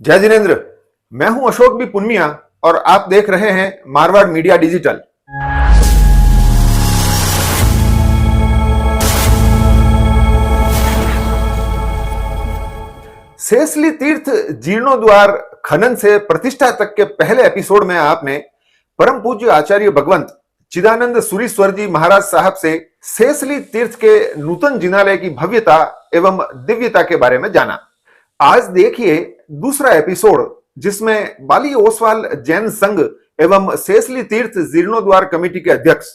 जय जिनेन्द्र। मैं हूं अशोक बी पुन्निया और आप देख रहे हैं मारवाड़ मीडिया डिजिटल। सेसली तीर्थ जीर्णोद्वार खनन से प्रतिष्ठा तक के पहले एपिसोड में आपने परम पूज्य आचार्य भगवंत चिदानंद सूरीश्वर जी महाराज साहब से सेसली तीर्थ के नूतन जिनालय की भव्यता एवं दिव्यता के बारे में जाना। आज देखिए दूसरा एपिसोड, जिसमें बाली ओसवाल जैन संघ एवं सेसली तीर्थ जीर्णोद्वार कमेटी के अध्यक्ष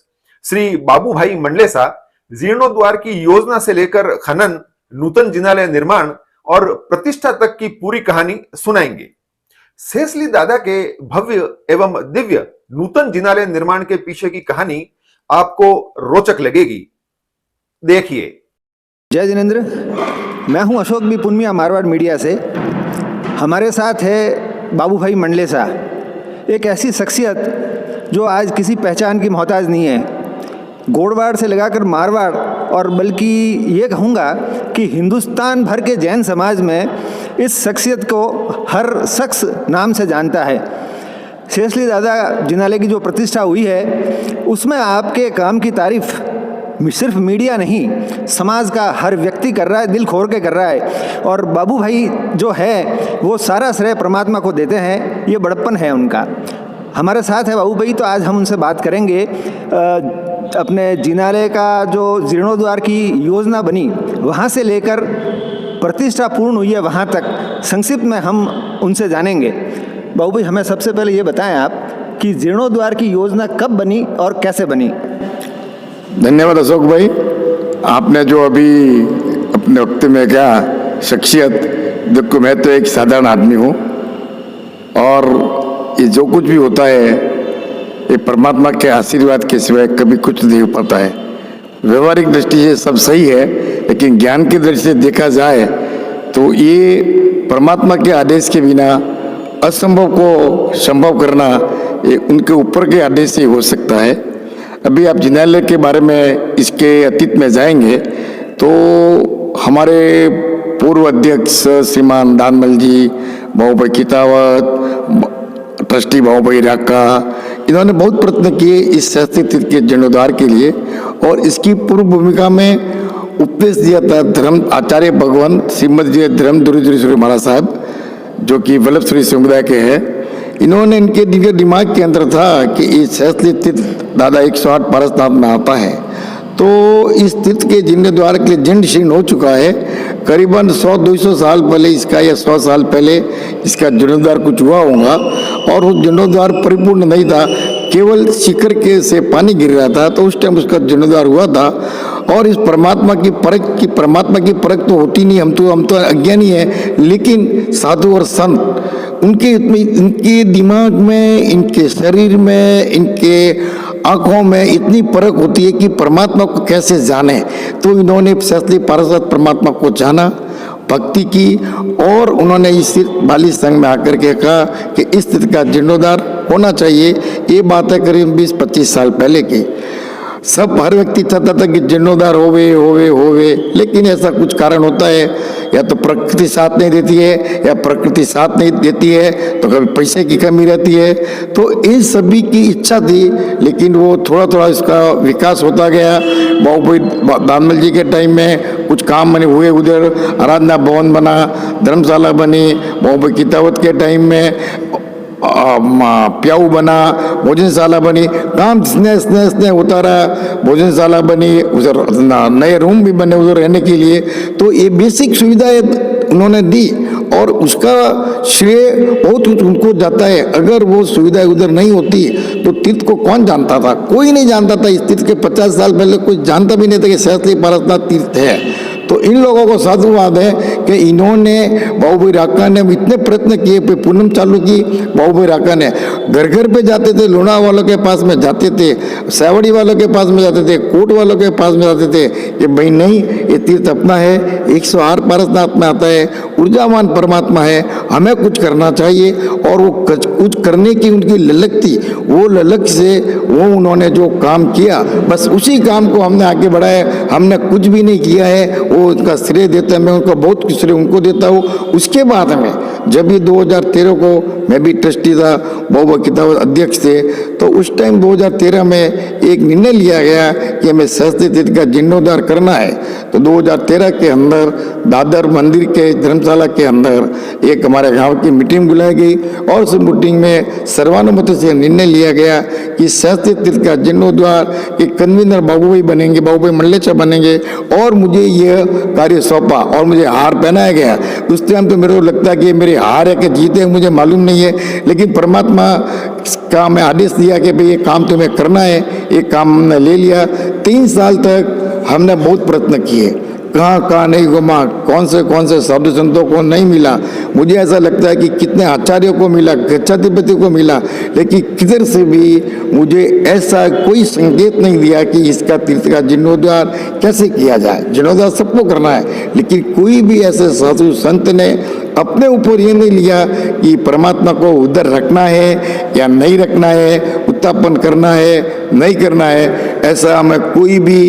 श्री बाबू भाई मंडलेसा जीर्णोद्वार की योजना से लेकर खनन, नूतन जिनालय निर्माण और प्रतिष्ठा तक की पूरी कहानी सुनाएंगे। सेसली दादा के भव्य एवं दिव्य नूतन जिनालय निर्माण के पीछे की कहानी आपको रोचक लगेगी। देखिए। जय जिनेन्द्र। मैं हूं अशोक बी पुन्निया मारवाड़ मीडिया से। हमारे साथ है बाबू भाई मंडलेसा, एक ऐसी शख्सियत जो आज किसी पहचान की मोहताज नहीं है। गोड़वाड़ से लगाकर मारवाड़ और बल्कि ये कहूँगा कि हिंदुस्तान भर के जैन समाज में इस शख्सियत को हर शख्स नाम से जानता है। सेसली दादा जिनालय की जो प्रतिष्ठा हुई है उसमें आपके काम की तारीफ सिर्फ मीडिया नहीं, समाज का हर व्यक्ति कर रहा है, दिल खोल के कर रहा है। और बाबू भाई जो है वो सारा श्रेय परमात्मा को देते हैं, ये बड़प्पन है उनका। हमारे साथ है बाबू भाई, तो आज हम उनसे बात करेंगे अपने जिनालय का जो जीर्णोद्वार की योजना बनी वहाँ से लेकर प्रतिष्ठा पूर्ण हुई है वहाँ तक, संक्षिप्त में हम उनसे जानेंगे। बाबू भाई, हमें सबसे पहले ये बताएं आप कि जीर्णोद्वार की योजना कब बनी और कैसे बनी। धन्यवाद अशोक भाई। आपने जो अभी अपने वक्त में क्या शख्सियत, देखो मैं तो एक साधारण आदमी हूँ और ये जो कुछ भी होता है ये परमात्मा के आशीर्वाद के सिवाय कभी कुछ नहीं हो पाता है। व्यवहारिक दृष्टि से सब सही है, लेकिन ज्ञान की दृष्टि से देखा जाए तो ये परमात्मा के आदेश के बिना असंभव को संभव करना ये उनके ऊपर के आदेश से हो सकता है। अभी आप जिनालय के बारे में इसके अतीत में जाएंगे तो हमारे पूर्व अध्यक्ष श्रीमान दानमल जी, बाबूभाई कितावत, ट्रस्टी बाबूभाई राका, इन्होंने बहुत प्रयत्न किए इस सेसली तीर्थ के जीर्णोद्वार के लिए। और इसकी पूर्व भूमिका में उपदेश दिया था धर्म आचार्य भगवंत श्रीमद जी धर्म दुरीश्वरी महाराज साहब, जो कि वल्लभ श्री समुदाय के हैं। इन्होंने इनके दिमाग के अंदर था कि इस सेसली तीर्थ दादा 108 पारसनाथ में आता है, तो इस तीर्थ के जीर्णोद्वार के लिए जीर्ण शीर्ण हो चुका है। करीबन 100-200 साल पहले इसका या 100 साल पहले इसका जीर्णोद्वार कुछ हुआ होगा और वो जीर्णोद्वार परिपूर्ण नहीं था, केवल शिखर के से पानी गिर रहा था, तो उस टाइम उसका जीर्णोद्वार हुआ था। और इस परमात्मा की परख तो होती नहीं, हम तो अज्ञानी है, लेकिन साधु और संत इनके दिमाग में, इनके शरीर में, इनके आँखों में इतनी परख होती है कि परमात्मा को कैसे जाने। तो इन्होंने सेसली पारसनाथ परमात्मा को जाना, भक्ति की, और उन्होंने इस बाली संघ में आकर के कहा कि इस तीर्थ का जीर्णोद्वार होना चाहिए। ये बात है करीब 20-25 साल पहले की। सब हर व्यक्ति चाहता था कि जीर्णोद्वार होवे, लेकिन ऐसा कुछ कारण होता है, या तो प्रकृति साथ नहीं देती है, या प्रकृति साथ नहीं देती है तो कभी पैसे की कमी रहती है। तो इन सभी की इच्छा थी, लेकिन वो थोड़ा थोड़ा इसका विकास होता गया। बाबूभाई दानमल जी के टाइम में कुछ काम बने हुए, उधर आराधना भवन बना, धर्मशाला बनी। बाबूभाई कितावत के टाइम में प्याऊ बना, भोजनशाला बनी, काम स्नेह होता रहा। भोजनशाला बनी, उधर नए रूम भी बने उधर रहने के लिए। तो ये बेसिक सुविधाएं उन्होंने दी और उसका श्रेय बहुत कुछ उनको जाता है। अगर वो सुविधाएं उधर नहीं होती तो तीर्थ को कौन जानता था? कोई नहीं जानता था। इस तीर्थ के 50 साल पहले कोई जानता भी नहीं था कि सेसली पारसनाथ तीर्थ है। तो इन लोगों को साधुवाद है कि इन्होंने बाबूभाई राका ने इतने प्रयत्न किए, पूनम चालू की बाबूभाई राका ने। घर घर पे जाते थे, लोना वालों के पास में जाते थे, सावड़ी वालों के पास में जाते थे, कोट वालों के पास में जाते थे कि भाई नहीं, ये तीर्थ अपना है, 108 पारसनाथ में आता है, ऊर्जावान परमात्मा है, हमें कुछ करना चाहिए। और वो कुछ करने की उनकी ललक थी, वो ललक से वो उन्होंने जो काम किया, बस उसी काम को हमने आगे बढ़ाया। हमने कुछ भी नहीं किया है, वो उनका श्रेय देता है, मैं उनका बहुत कुछ श्रेय उनको देता हूँ। उसके बाद में जब भी 2013 को मैं भी ट्रस्टी था, बाबा किताब अध्यक्ष थे, तो उस टाइम 2013 में एक निर्णय लिया गया कि हमें सहस्त्र तीर्थ का जीर्णोद्धार करना है। तो 2013 के अंदर दादर मंदिर के धर्मशाला के अंदर एक हमारे गांव की मीटिंग बुलाई गई और उस मीटिंग में सर्वानुमति से निर्णय लिया गया कि सहस्त्र तीर्थ का जीर्णोद्धार के कन्वीनर बाबू भाई बनेंगे, बाबू भाई मंडलेचा बनेंगे। और मुझे यह कार्य सौंपा और मुझे हार पहनाया गया। उस टाइम तो मेरे को लगता है कि मेरी हार है कि जीते मुझे मालूम नहीं है, लेकिन परमात्मा का मैं आदेश दिया कि भाई ये काम तुम्हें करना है। ये काम हमने ले लिया। 3 साल तक हमने बहुत प्रयत्न किए, कहाँ नहीं घुमा, कौन से साधु संतों को नहीं मिला। मुझे ऐसा लगता है कि कितने आचार्यों को मिला, गच्छाधिपति को मिला, लेकिन किधर से भी मुझे ऐसा कोई संकेत नहीं दिया कि इसका तीर्थ का जीर्णोद्धार कैसे किया जाए। जीर्णोद्धार सबको करना है, लेकिन कोई भी ऐसे साधु संत ने अपने ऊपर ये नहीं लिया कि परमात्मा को उधर रखना है या नहीं रखना है, उत्थापन करना है नहीं करना है। ऐसा हमें कोई भी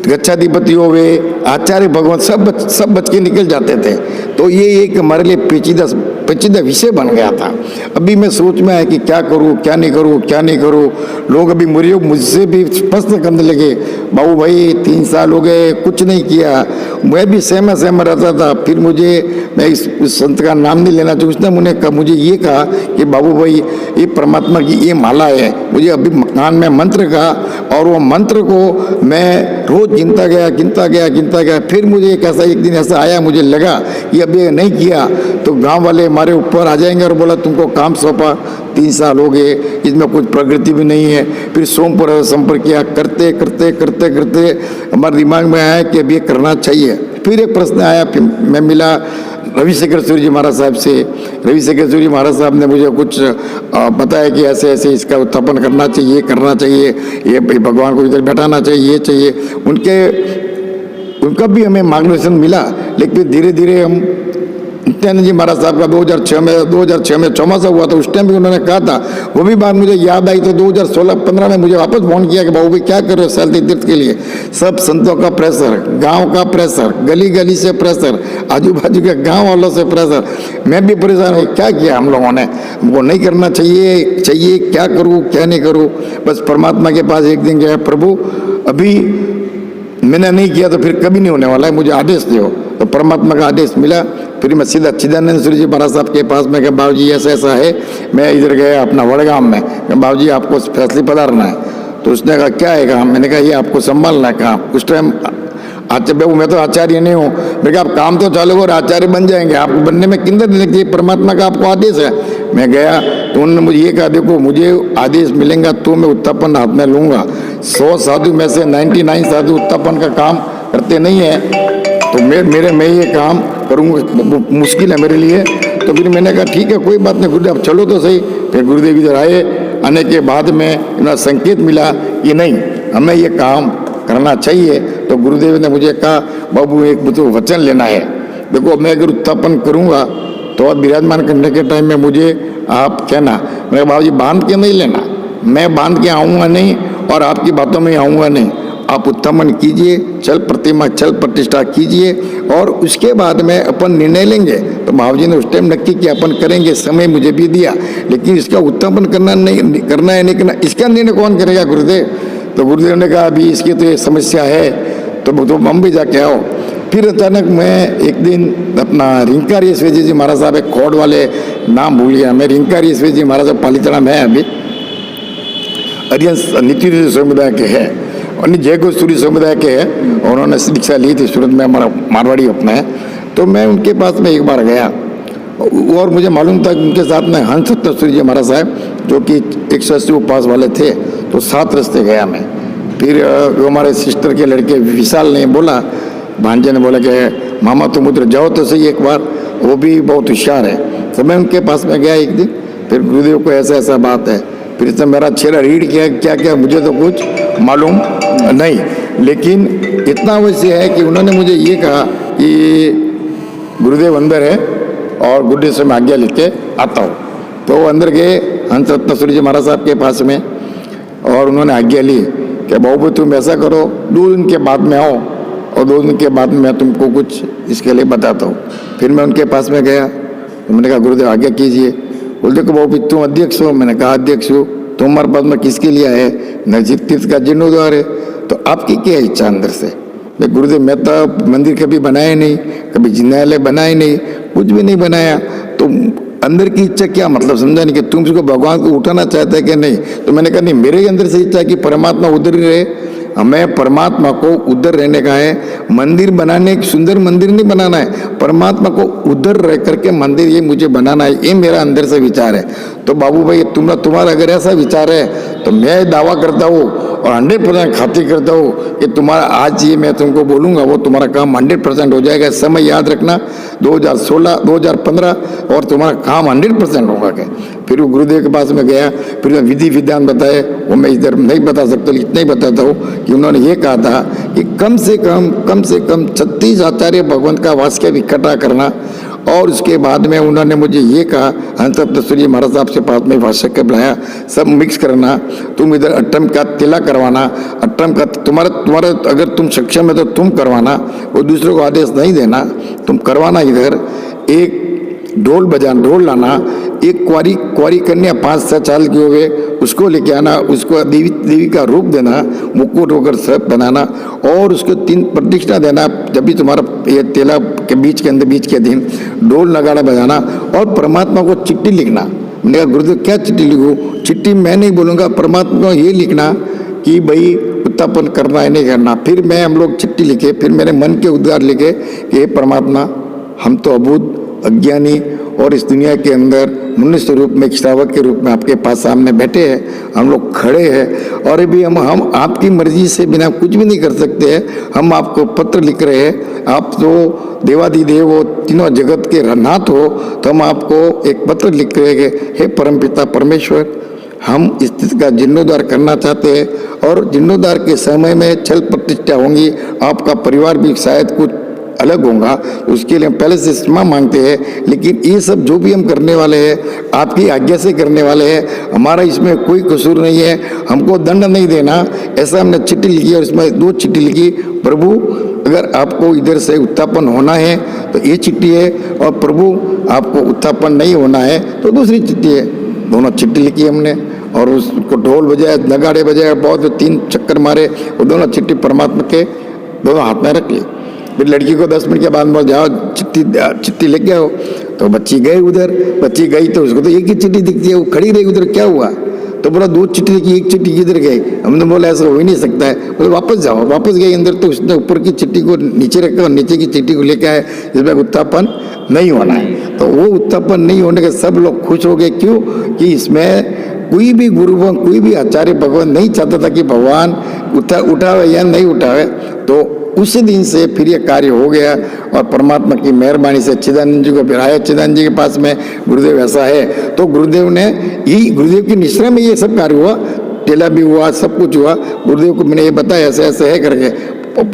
गच्छाधिपति होवे, आचार्य भगवान सब बच के निकल जाते थे। तो ये एक हमारे लिए पेचीदा विषय बन गया था। अभी मैं सोच में है कि क्या करूँ क्या नहीं करूँ। लोग अभी मुझसे भी प्रश्न करने लगे, बाबू भाई 3 साल हो गए कुछ नहीं किया। मैं भी सहमा रहता था। फिर मैं इस संत का नाम नहीं लेना चाहिए, उसने मुझे ये कहा कि बाबू भाई ये परमात्मा की ये माला है। मुझे अभी कान में मंत्र कहा और वो मंत्र को मैं रोज गिनता गया। फिर मुझे एक दिन ऐसा आया, मुझे लगा कि अब ये नहीं किया तो गांव वाले हमारे ऊपर आ जाएंगे और बोला तुमको काम सौंपा, 3 साल हो गए, इसमें कुछ प्रगति भी नहीं है। फिर सोमपुर संपर्क किया, करते हमारे दिमाग में आया कि अब ये करना चाहिए। फिर एक प्रश्न आया, फिर मैं मिला रविशेखर सूर्य जी महाराज साहब से। रविशेखर सूर्य जी महाराज साहब ने मुझे कुछ बताया कि ऐसे इसका उत्थापन करना चाहिए, ये भगवान को इधर बैठाना चाहिए, ये चाहिए। उनका भी हमें मार्गदर्शन मिला। लेकिन धीरे धीरे हम नित्यानंद जी महाराज साहब का 2006 में चौमासा हुआ था, उस टाइम भी उन्होंने कहा था। वो भी बात मुझे याद आई। तो 2016-15 में मुझे वापस फोन किया कि बाबू भाई क्या कर रहे हो सहस्त्र तीर्थ के लिए। सब संतों का प्रेशर, गांव का प्रेशर, गली से प्रेशर, आजू बाजू के गांव वालों से प्रेशर। मैं भी परेशान हूँ, क्या किया हम लोगों ने, हमको नहीं करना चाहिए, क्या करूँ क्या नहीं करूँ। बस परमात्मा के पास एक दिन गया, प्रभु अभी मैंने नहीं किया तो फिर कभी नहीं होने वाला है, मुझे आदेश दो। तो परमात्मा का आदेश मिला। फिर मैं सीधा चिदानंद सूर्य जी महाराज साहब के पास में, बाबू जी ऐसा है। मैं इधर गया अपना वड़गांव में, बाबू जी आपको फैसले पधारना है। तो उसने कहा क्या है काम। मैंने कहा ये आपको संभालना है काम। उस टाइम बाबू मैं तो आचार्य नहीं हूँ। मैंने कहा आप काम तो चालू और आचार्य बन जाएंगे, आपको बनने में किंतु देखिए परमात्मा का आपको आदेश है। मैं गया तो उन्होंने मुझे ये कहा देखो मुझे आदेश मिलेगा तो मैं उत्थापन हाथ में लूँगा। 100 साधु में से 99 साधु उत्थापन का काम करते नहीं है, तो मैं ये काम करूँगा, मुश्किल है मेरे लिए। तो फिर मैंने कहा ठीक है कोई बात नहीं गुरुदेव चलो तो सही। फिर गुरुदेव इधर आने के बाद में इतना संकेत मिला कि नहीं हमें ये काम करना चाहिए। तो गुरुदेव ने मुझे कहा बाबू एक मुझे वचन लेना है, देखो मैं अगर उत्थापन करूँगा तो आप विराजमान करने के टाइम में मुझे आप कहना। मैं बाबू जी बांध के नहीं लेना, मैं बांध के आऊँगा नहीं और आपकी बातों में आऊँगा नहीं। आप उत्थापन कीजिए, चल प्रतिष्ठा कीजिए और उसके बाद में अपन निर्णय लेंगे। तो बाबू जी ने उस टाइम नक्की कि अपन करेंगे, समय मुझे भी दिया, लेकिन इसका उत्थापन करना है नहीं करना, इसका निर्णय कौन करेगा गुरुदेव। तो गुरुदेव ने कहा अभी इसकी तो ये समस्या है तो बम्बई जाके आओ। फिर अचानक मैं एक दिन अपना रिंकारी ईश्वरी जी महाराज साहब एक खोड़ वाले नाम भूल गया मैं, रिंकारी ईश्वरी जी महाराज पालीताना में अभी अरियंस नित्य समुदाय के हैं और जयगो सूर्य समुदाय के हैं। उन्होंने दीक्षा ली थी सूरत में, हमारा मारवाड़ी अपना है। तो मैं उनके पास में एक बार गया और मुझे मालूम था कि उनके साथ में हंस सूर्य जी महाराज साहब जो कि 180 उपवास वाले थे। तो 7 रास्ते गया मैं। फिर हमारे सिस्टर के लड़के विशाल ने बोला, भांजे ने बोला कि मामा तुम उधर जाओ तो सही एक बार, वो भी बहुत होशियार है। तो मैं उनके पास में गया एक दिन। फिर गुरुदेव को ऐसा ऐसा बात है, फिर इसने मेरा चेहरा रीड किया क्या क्या मुझे तो कुछ मालूम नहीं, लेकिन इतना वैसे है कि उन्होंने मुझे ये कहा कि गुरुदेव अंदर है और गुड्डे से मैं आज्ञा लिख के आता हूँ। तो वो अंदर गए हंस रत्न सूरी जी महाराज साहब के पास में, और उन्होंने आज्ञा ली कि बाबू तुम ऐसा करो 2 दिन के बाद में आओ, और 2 दिन के बाद में मैं तुमको कुछ इसके लिए बताता हूँ। फिर मैं उनके पास में गया, तो मैंने कहा गुरुदेव आज्ञा कीजिए। बोलते कि बाबू तुम अध्यक्ष हो। मैंने कहा अध्यक्ष हो, तुम हमारे पास में किसके लिए आए? नजीक तीर्थ का जीर्णोद्वार है, तो आपकी क्या इच्छा अंदर से? मैं गुरुदेव मैं तो मंदिर कभी बनाया नहीं, कभी जिन्नालय बनाया नहीं, कुछ भी नहीं बनाया, तो अंदर की इच्छा क्या मतलब समझा नहीं कि तुम इसको भगवान को उठाना चाहते हैं कि नहीं? तो मैंने कहा नहीं, मेरे अंदर से इच्छा है कि परमात्मा उधर ही रहे, हमें परमात्मा को उधर रहने का है। मंदिर बनाने, एक सुंदर मंदिर नहीं बनाना है, परमात्मा को उधर रह करके मंदिर ये मुझे बनाना है, ये मेरा अंदर से विचार है। तो बाबू भाई तुम्हारा अगर ऐसा विचार है तो मैं दावा करता हूँ और 100% खातिर करता हूँ कि तुम्हारा आज ये मैं तुमको बोलूँगा वो तुम्हारा काम 100% हो जाएगा। समय याद रखना 2016, 2015 और तुम्हारा काम 100% होगा। क्या फिर वो गुरुदेव के पास में गया, फिर मैं विधि विधान बताए, वो मैं इधर नहीं बता सकता, इतना ही बताता हूँ कि उन्होंने ये कहा था कि कम से कम 36 आचार्य भगवंत का वाक्य इकट्ठा करना, और उसके बाद में उन्होंने मुझे ये कहा हंस रत्न सूरी महाराज साहब से पास में भाषा के बुलाया, सब मिक्स करना, तुम इधर अट्टम का तिला करवाना, अट्टम का तुम्हारा अगर तुम सक्षम है तो तुम करवाना, वो दूसरों को आदेश नहीं देना, तुम करवाना। इधर एक ढोल लाना, एक कुंवारी कन्या 5-6 साल की हो गए उसको लेके आना, उसको देवी का रूप देना, मुकुट होकर सब बनाना, और उसको 3 प्रतिष्ठा देना। जब भी तुम्हारा ये तेला के बीच के दिन ढोल नगाड़ा बजाना, और परमात्मा को चिट्ठी लिखना। मैंने कहा गुरुदेव क्या चिट्ठी लिखूं? चिट्ठी मैं नहीं बोलूँगा, परमात्मा को ये लिखना कि भाई उत्थापन करना है नहीं करना। फिर हम लोग चिट्ठी लिखे, फिर मेरे मन के उद्गार लिखे कि हे परमात्मा, हम तो अबूझ अज्ञानी और इस दुनिया के अंदर मनुष्य रूप में, श्रावक के रूप में आपके पास सामने बैठे हैं, हम लोग खड़े हैं, और अभी हम आपकी मर्जी से बिना कुछ भी नहीं कर सकते हैं। हम आपको पत्र लिख रहे हैं, आप तो देवादिदेव हो, तीनों जगत के नाथ हो, तो हम आपको एक पत्र लिख रहे हैं कि हे परमपिता परमेश्वर, हम इस चीज का जीर्णोद्धार करना चाहते हैं, और जीर्णोद्धार के समय में छल प्रतिष्ठा होंगी, आपका परिवार भी शायद कुछ अलग होगा, उसके लिए हम पहले से क्षमा मांगते हैं, लेकिन ये सब जो भी हम करने वाले हैं आपकी आज्ञा से करने वाले हैं, हमारा इसमें कोई कसूर नहीं है, हमको दंड नहीं देना। ऐसा हमने चिट्ठी लिखी, और इसमें 2 चिट्ठी लिखी, प्रभु अगर आपको इधर से उत्थापन होना है तो ये चिट्ठी है, और प्रभु आपको उत्थापन नहीं होना है तो दूसरी चिट्ठी है। दोनों चिट्ठी लिखी हमने, और उसको ढोल बजाया, नगाड़े बजाए, बहुत 3 चक्कर मारे, वो दोनों चिट्ठी परमात्मा के दोनों हाथ में रख ली। फिर लड़की को 10 मिनट के बाद बोल जाओ चिट्ठी लेके आओ, तो बच्ची गई उधर, बच्ची गई तो उसको तो एक ही चिट्ठी दिखती है, वो खड़ी रही उधर, क्या हुआ? तो बोला 2 चिट्ठी लिखी, एक चिट्ठी किधर गई? हमने बोला ऐसा हो ही नहीं सकता है, बोले वापस जाओ। वापस गए अंदर, तो उसने ऊपर की चिट्ठी को नीचे रखा और नीचे की चिट्ठी को लेके आए, इसमें उत्थापन नहीं होना है। तो वो उत्थापन नहीं होने के सब लोग खुश हो गए। क्यों? कि इसमें कोई भी गुरु, कोई भी आचार्य भगवान नहीं चाहता था कि भगवान उठावे या नहीं उठावे। तो उस दिन से फिर ये कार्य हो गया, और परमात्मा की मेहरबानी से चिदानंद जी को फिर आया। चिदानंद जी के पास में गुरुदेव ऐसा है, तो गुरुदेव की निश्रा में ये सब कार्य हुआ, टेला भी हुआ, सब कुछ हुआ। गुरुदेव को मैंने ये बताया ऐसे ऐसे है करके,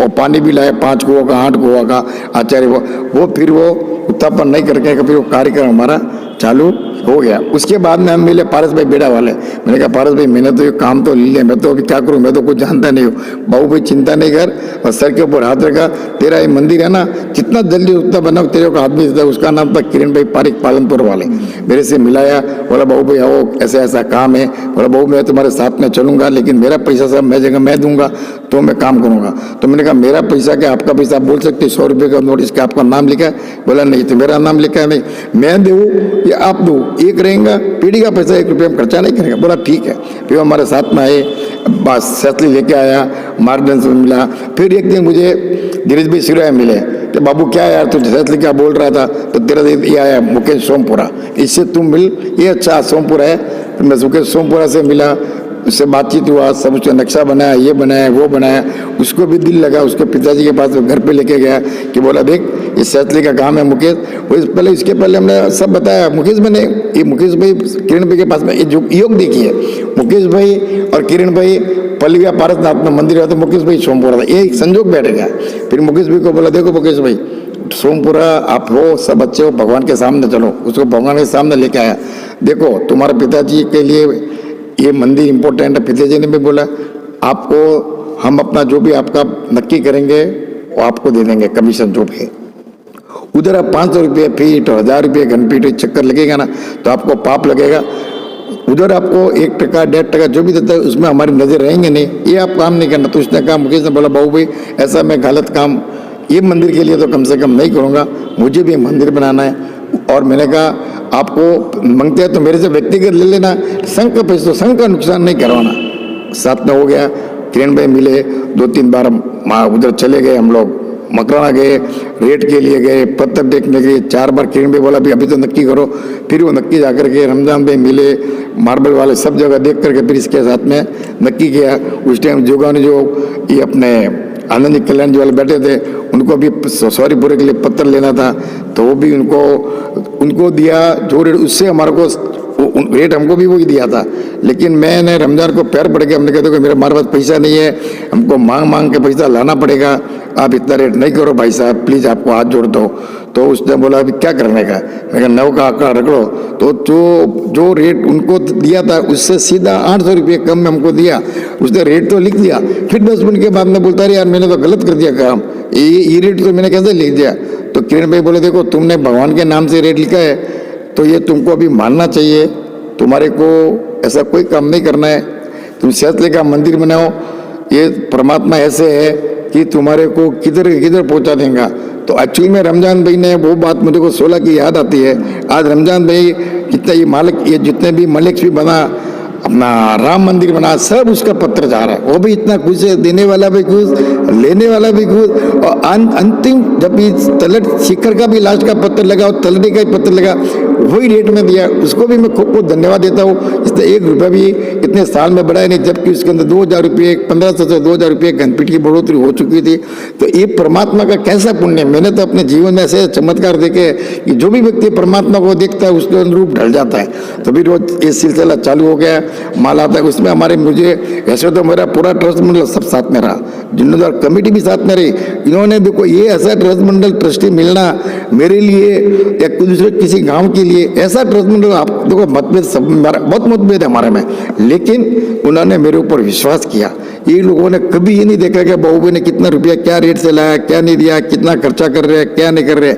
पानी भी लाया 5 कुओं का 8 कुओं का आचार्य वो फिर वो उत्थापन नहीं करके फिर वो कार्यक्रम हमारा चालू हो गया। उसके बाद में हम मिले पारस भाई बेड़ा वाले। मैंने कहा पारस भाई मैंने तो ये काम तो ले लिया, मैं तो अभी क्या करूं, मैं तो कुछ जानता नहीं हूँ। बाबू भाई चिंता नहीं कर, और सर के ऊपर हाथ रखा, तेरा ये मंदिर है ना जितना जल्दी उतना बनाओ, तेरे को हाथ भी देता। उसका नाम था किरण भाई पारिक पालनपुर वाले। मेरे से मिलाया, बोला बाबू भाई आओ ऐसा ऐसा काम है। बोला बाबू मैं तुम्हारे साथ में चलूंगा, लेकिन मेरा पैसा सब मैं जगह मैं दूंगा तो मैं काम करूंगा। तो मैंने कहा मेरा पैसा क्या आपका पैसा? बोल सकते 100 रुपये का नोट, इसका आपका नाम लिखा है? बोला नहीं, तो मेरा नाम लिखा है। नहीं मैं दूँ या आप दो, एक रहेगा, पीढ़ी का पैसा 1 रुपये हम खर्चा नहीं करेंगे। बोला ठीक है। फिर हमारे साथ में आए, बस सैतली लेके आया, मार्गदर्शन मिला। फिर एक दिन मुझे गिरीश भाई सिरोया मिले, तो बाबू क्या यार तू सैतली क्या बोल रहा था? तो तेरा ये आया मुकेश सोमपुरा, इससे तुम मिल, ये अच्छा सोमपुरा है। तो मैं मुकेश सोमपुरा से मिला, उससे बातचीत हुआ, सब उसका नक्शा बनाया, ये बनाया वो बनाया। उसको भी दिल लगा, उसके पिताजी के पास घर पे लेके गया कि बोला देख ये सैतली का काम है मुकेश। वो पहले इसके पहले हमने सब बताया, मुकेश मैंने ये मुकेश भाई किरण भाई के पास में ये जो योग देखिए, मुकेश भाई और किरण भाई पल्लविया पारसनाथ में मंदिर है, तो मुकेश भाई सोमपुरा था, ये एक संजोग बैठ गया। फिर मुकेश भाई को बोला देखो मुकेश भाई सोमपुरा आप हो, सब बच्चे हो, भगवान के सामने चलो, उसको भगवान के सामने लेके आया। देखो तुम्हारे पिताजी के लिए ये मंदिर इंपॉर्टेंट है। पिताजी ने भी बोला आपको हम अपना जो भी आपका नक्की करेंगे वो आपको दे देंगे कमीशन जो भी है। उधर आप 500 रुपये फीट और 1000 रुपये घनफीट चक्कर लगेगा ना तो आपको पाप लगेगा। उधर आपको 1% 1.5% जो भी देता है उसमें हमारी नजर रहेंगे नहीं, ये आप काम नहीं करना। तो उसने कहा, मुकेश ने बोला बाबू भाई ऐसा मैं गलत काम ये मंदिर के लिए तो कम से कम नहीं करूँगा, मुझे भी मंदिर बनाना है। और मैंने कहा आपको मांगते हैं तो मेरे से व्यक्तिगत ले लेना, संघ का पैसा संघ का नुकसान नहीं करवाना। साथ में हो गया। किरण भाई मिले 2-3 बार, उधर चले गए हम लोग, मकराना गए, रेट के लिए गए, पत्थर देखने के लिए 4 बार। किरण भाई बोला अभी तो नक्की करो, फिर वो नक्की जाकर के रमजान भाई मिले, मार्बल वाले सब जगह देख करके फिर इसके साथ में नक्की किया। उस टाइम जोगा ने जो ये अपने आनंद कल्याण जी वाले बैठे थे उनको भी सॉरी पूरे के लिए पत्थर लेना था, तो वो भी उनको दिया जो रेट, उससे हमारे को रेट हमको भी वही दिया था। लेकिन मैंने रमजान को पैर पड़ गया, हमने कहा देखो मेरे हमारे पास पैसा नहीं है, हमको मांग के पैसा लाना पड़ेगा, आप इतना रेट नहीं करो भाई साहब, प्लीज़ आपको हाथ जोड़ दो। तो उसने बोला अभी क्या करने का, मैं कहा 9 का आंकड़ा रख लो। तो जो रेट उनको दिया था उससे सीधा 800 रुपये कम में हमको दिया। उसने रेट तो लिख दिया, फिर 10 मिनट के बाद में बोलता है यार मैंने तो गलत कर दिया काम, ये रेट तो मैंने कैसे लिख दिया। तो किरण भाई बोले देखो तुमने भगवान के नाम से रेट लिखा है तो ये तुमको अभी मानना चाहिए, तुम्हारे को ऐसा कोई काम नहीं करना है, तुम सैतली का मंदिर बनाओ, ये परमात्मा ऐसे है कि तुम्हारे को किधर किधर पहुंचा देगा। तो एक्चुअली में रमजान भाई ने वो बात मुझे को 16 की याद आती है। आज रमजान भाई कितना ये मालिक, ये जितने भी मलिक भी बना, अपना राम मंदिर बना, सब उसका पत्र जा रहा है, वो भी इतना खुश है, देने वाला भी खुश, लेने वाला भी खुश। और अंतिम जब भी तलट शिखर का भी लास्ट का पत्र लगा और तलने का ही पत्र लगा, वही रेट में दिया, उसको भी मैं खूब धन्यवाद देता हूँ। इसने 1 रुपया भी इतने साल में बढ़ाया नहीं, जबकि उसके अंदर 2000 रुपये 1500 से 2000 रुपये घनफीट की बढ़ोतरी हो चुकी थी। तो ये परमात्मा का कैसा पुण्य, मैंने तो अपने जीवन में ऐसे चमत्कार देखे कि जो भी व्यक्ति परमात्मा को देखता है उसके अनुरूप ढल जाता है। तो फिर वो ये सिलसिला चालू हो गया, माला तक उसमें हमारे मुझे ऐसे तो मेरा पूरा ट्रस्ट मंडल सब साथ में रहा, जिम्मेदार कमेटी भी साथ में रही। इन्होंने देखो ये ऐसा ट्रस्ट मंडल ट्रस्टी मिलना मेरे लिए या दूसरे किसी गांव के लिए ऐसा ट्रस्ट मंडल, आप देखो मतभेद सब बहुत मतभेद है हमारे में, लेकिन उन्होंने मेरे ऊपर विश्वास किया। ये लोगों ने कभी ये नहीं देखा कि बाबू भाई ने कितना रुपया क्या रेट से लाया, क्या नहीं दिया, कितना खर्चा कर रहे हैं, क्या नहीं कर रहे।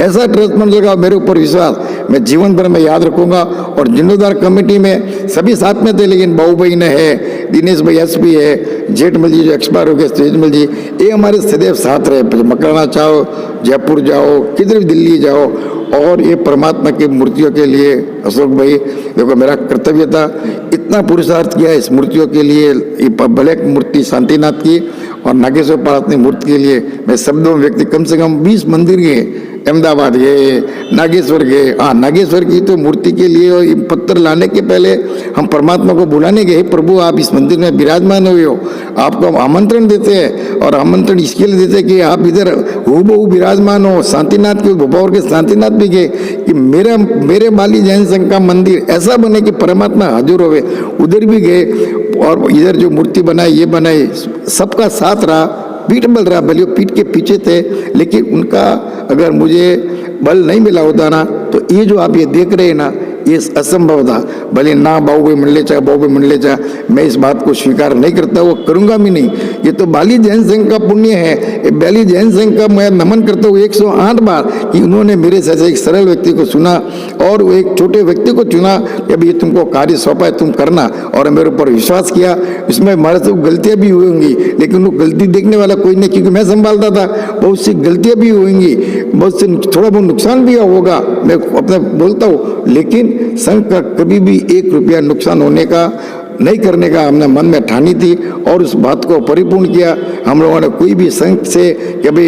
ऐसा ट्रस्ट मंडल का मेरे ऊपर विश्वास मैं जीवन भर में याद रखूंगा। और जिम्मेदार कमेटी में सभी साथ में थे, लेकिन बाबू भाई ने है, दिनेश भाई एसपी है, जेठमल जी जो एक्सपायर हो गए, तेजमल जी, ये हमारे सदैव साथ रहे। मकराना जाओ, जयपुर जाओ, किधर भी दिल्ली जाओ, और ये परमात्मा की मूर्तियों के लिए अशोक भाई देखो मेरा कर्तव्य था, इतना पुरुषार्थ किया इस मूर्तियों के लिए। ब्लैक मूर्ति शांतिनाथ की और नागेश्वर पार्वती मूर्ति के लिए मैं शब्दों व्यक्ति कम से कम 20 मंदिर गए, अहमदाबाद गए, नागेश्वर गए। हाँ, नागेश्वर की तो मूर्ति के लिए पत्थर लाने के पहले हम परमात्मा को बुलाने गए, प्रभु आप इस मंदिर में विराजमान हुए हो, आपको हम आमंत्रण देते हैं। और आमंत्रण इसके लिए देते हैं कि आप इधर हूबहू विराजमान हो। शांतिनाथ के भोपाल के शांतिनाथ भी गए कि मेरे बाली जैन संघ का मंदिर ऐसा बने कि परमात्मा हाजिर होवे, उधर भी गए। और इधर जो मूर्ति बनाई, ये बनाई, सबका साथ रहा, पीठ बल रहा, भले पीठ के पीछे थे, लेकिन उनका अगर मुझे बल नहीं मिला होता ना तो ये जो आप ये देख रहे हैं ना, ये असंभव था। भले ना बाबू भाई मंडले चाहे बाबू भाई मंडले चाहे, मैं इस बात को स्वीकार नहीं करता, वो करूंगा भी नहीं। ये तो बाली जैन संघ का पुण्य है। बाली जैन संघ का मैं नमन करता हूँ 108 बार कि उन्होंने मेरे जैसे एक सरल व्यक्ति को सुना और वो एक छोटे व्यक्ति को चुना कि अभी तुमको कार्य सौंपा है, तुम करना, और मेरे ऊपर विश्वास किया। इसमें हमारे से गलतियाँ भी हुई होंगी, लेकिन वो गलती देखने वाला कोई नहीं, क्योंकि मैं संभालता था। बहुत सी गलतियाँ भी होंगी, बहुत से थोड़ा बहुत नुकसान भी होगा, मैं अपना बोलता हूँ, लेकिन संघ का कभी भी 1 रुपया नुकसान होने का नहीं करने का हमने मन में ठानी थी और उस बात को परिपूर्ण किया। हम लोगों ने कोई भी संघ से कभी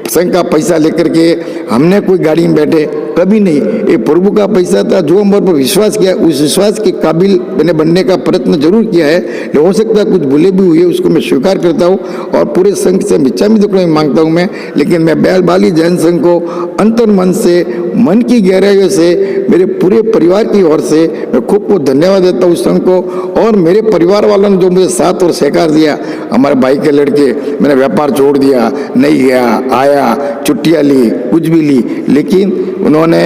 संघ का पैसा लेकर के हमने कोई गाड़ी में बैठे, कभी नहीं। ये प्रभु का पैसा था, जो हमारे पर विश्वास किया उस विश्वास के काबिल मैंने बनने का प्रयत्न जरूर किया है। हो सकता है कुछ भूले भी हुए, उसको मैं स्वीकार करता हूँ और पूरे संघ से मिच्चा भी दुखने मांगता हूँ मैं। लेकिन मैं बाली जैन संघ को अंतर मन से, मन की गहराइयों से, मेरे पूरे परिवार की ओर से मैं खूब धन्यवाद देता हूँ उस संघ को। और मेरे परिवार वालों ने जो मुझे साथ और सहकार दिया, हमारे भाई के लड़के, मैंने व्यापार छोड़ दिया, नहीं गया, आया, छुट्टियाँ ली, कुछ भी ली, लेकिन उन्होंने